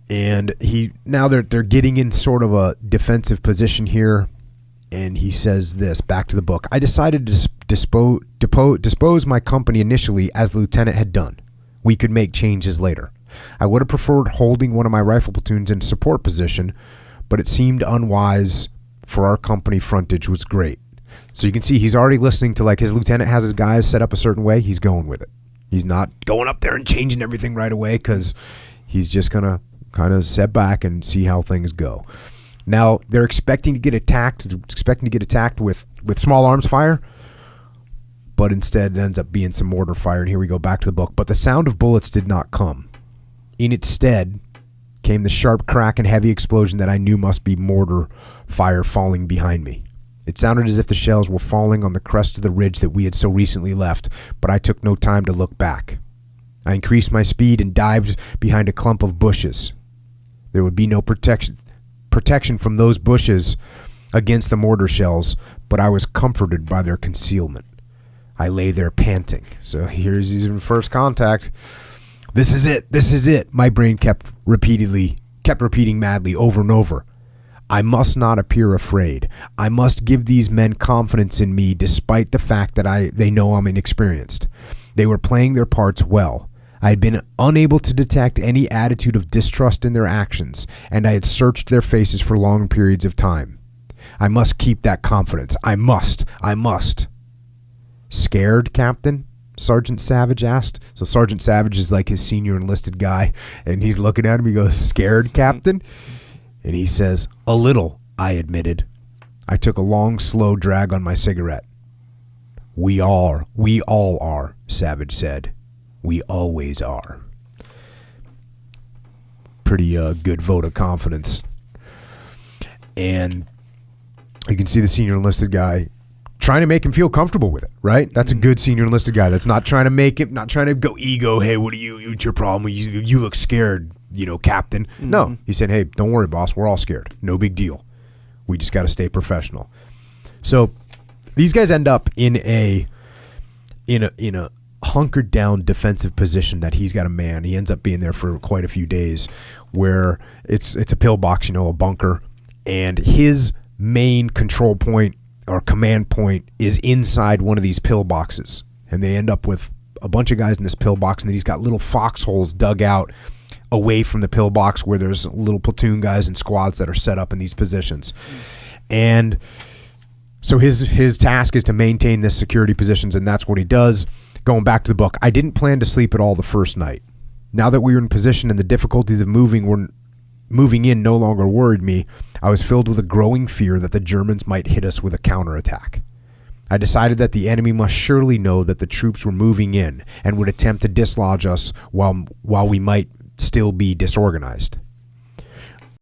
And they're getting in sort of a defensive position here. And he says this, back to the book. I decided to dispose my company initially as the lieutenant had done. We could make changes later. I would have preferred holding one of my rifle platoons in support position, but it seemed unwise for our company frontage was great. So you can see he's already listening to, like, his lieutenant has his guys set up a certain way. He's going with it. He's not going up there and changing everything right away because he's just going to kind of sit back and see how things go. Now, they're expecting to get attacked with small arms fire, but instead it ends up being some mortar fire. And here we go back to the book. But the sound of bullets did not come. In its stead came the sharp crack and heavy explosion that I knew must be mortar fire falling behind me. It sounded as if the shells were falling on the crest of the ridge that we had so recently left, but I took no time to look back. I increased my speed and dived behind a clump of bushes. There would be no protection from those bushes against the mortar shells, but I was comforted by their concealment. I lay there panting. So here's his first contact. This is it. My brain kept repeating madly over and over. I must not appear afraid. I must give these men confidence in me despite the fact that they know I'm inexperienced. They were playing their parts well. I had been unable to detect any attitude of distrust in their actions, and I had searched their faces for long periods of time. I must keep that confidence. I must. Scared, Captain? Sergeant Savage asked. So Sergeant Savage is like his senior enlisted guy, and he's looking at him. He goes, "Scared, Captain?" And he says, "A little," I admitted. I took a long, slow drag on my cigarette. We all are, Savage said. We always are. Pretty good vote of confidence. And you can see the senior enlisted guy trying to make him feel comfortable with it, right? That's a good senior enlisted guy. That's not trying to go ego. Hey, what's your problem? You look scared, Captain. Mm-hmm. No, he said, hey, don't worry, boss. We're all scared. No big deal. We just got to stay professional. So these guys end up in a hunkered down defensive position that he's got a man. He ends up being there for quite a few days, where it's a pillbox, a bunker, and his main control point or command point is inside one of these pillboxes, and they end up with a bunch of guys in this pillbox, and then he's got little foxholes dug out away from the pillbox where there's little platoon guys and squads that are set up in these positions. And so his task is to maintain this security positions, and that's what he does. Going back to the book, I didn't plan to sleep at all the first night. Now that we were in position and the difficulties of moving in no longer worried me, I was filled with a growing fear that the Germans might hit us with a counterattack. I decided that the enemy must surely know that the troops were moving in and would attempt to dislodge us while we might still be disorganized.